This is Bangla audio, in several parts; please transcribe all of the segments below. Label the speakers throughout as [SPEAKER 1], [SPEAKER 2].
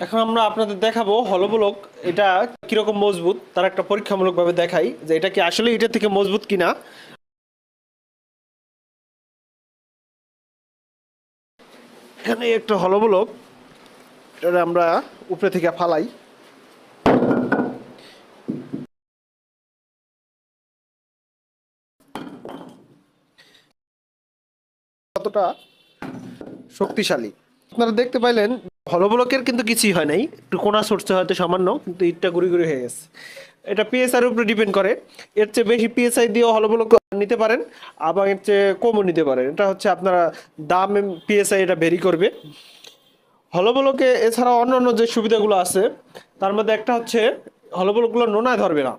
[SPEAKER 1] এখন আমরা আপনাদের দেখাবো হলো ব্লক এটা কিরকম মজবুত তার একটা পরীক্ষামূলকভাবে দেখাই যে এটা কি আসলে এটা থেকে মজবুত কিনা। এখানে একটা হলো ব্লক, এটা আমরা উপরে থেকে ফালাই। কতটা শক্তিশালী আপনারা দেখতে পাইলেন। হলো ব্লকের কিন্তু কিছুই হয় নাই, একটু কোনা সরছে হয়তো সামান্য, কিন্তু ইটটা গুড়ি গুড়ি হয়ে গেছে। এটা পিএসআই এর উপরে ডিপেন্ড করে, এর চেয়ে বেশি পিএসআই দিয়েও হলো ব্লক নিতে পারেন, আবার এর চেয়ে কমও নিতে পারেন। এটা হচ্ছে আপনারা দাম পিএসআই এটা ভেরি করবে। হলো ব্লকে এছাড়া অন্যান্য যে সুবিধাগুলো আছে তার মধ্যে একটা হচ্ছে হলো ব্লকগুলো নোনায় ধরবে না।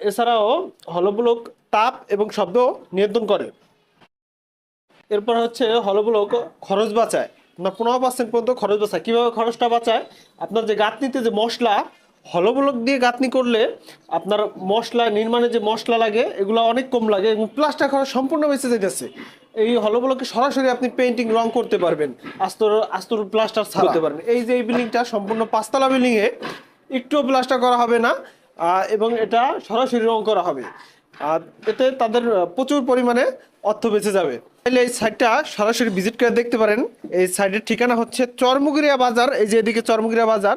[SPEAKER 1] এছাড়াও হলো ব্লক তাপ এবং শব্দ নিয়ন্ত্রণ করে। এরপর হচ্ছে হলো ব্লক খরচ বাঁচায়, আপনার 15% পর্যন্ত খরচ বাঁচায়। কীভাবে খরচটা বাঁচায়? আপনার যে গাঁথনিতে যে মশলা, হলো ব্লক দিয়ে গাঁথনি করলে আপনার মশলা নির্মাণে যে মশলা লাগে এগুলো অনেক কম লাগে এবং প্লাস্টার খরচ সম্পূর্ণ বেঁচে যেতেছে। এই হলো ব্লকে সরাসরি আপনি পেন্টিং রং করতে পারবেন, আস্তর আস্তর প্লাস্টার ছাড়তে পারবেন। এই যে এই বিল্ডিংটা সম্পূর্ণ 5 তলা বিল্ডিংয়ে একটুও প্লাস্টার করা হবে না, এবং এটা সরাসরি রং করা হবে। আর এতে তাদের প্রচুর পরিমাণে অর্থ বেঁচে যাবে। তাহলে এই সাইটটা সরাসরি ভিজিট করে দেখতে পারেন। এই সাইটের ঠিকানা হচ্ছে চরমুগিরিয়া বাজার। এই যে এদিকে চরমুগিরিয়া বাজার,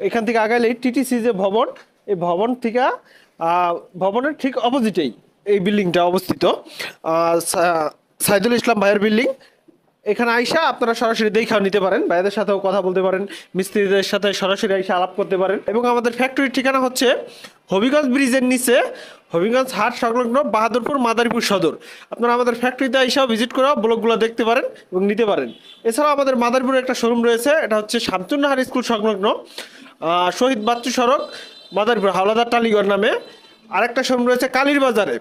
[SPEAKER 1] এখান থেকে আগাইলেই টিটিসি যে ভবন, এই ভবন থেকে ভবনের ঠিক অপোজিটেই এই বিল্ডিংটা অবস্থিত। সাইদুল ইসলাম ভাইয়ের বিল্ডিং। এখানে আইসা আপনারা সরাসরি দেখাও নিতে পারেন, ভাইদের সাথেও কথা বলতে পারেন, মিস্ত্রিদের সাথে সরাসরি আইসা আলাপ করতে পারেন। এবং আমাদের ফ্যাক্টরির ঠিকানা হচ্ছে হবিগঞ্জ ব্রিজের নিচে, হবিগঞ্জ হাট সংলগ্ন বাহাদুরপুর মাদারীপুর সদর। আপনারা আমাদের ফ্যাক্টরিতে আইসাও ভিজিট করে ব্লকগুলো দেখতে পারেন এবং নিতে পারেন। এছাড়াও আমাদের মাদারীপুরে একটা শোরুম রয়েছে, এটা হচ্ছে শামসুন্নাহার স্কুল সংলগ্ন শহীদ বাচ্চু সড়ক, মাদারীপুর হাওলাদার টালিগড় নামে। আরেকটা শোরুম রয়েছে কালীর বাজারে।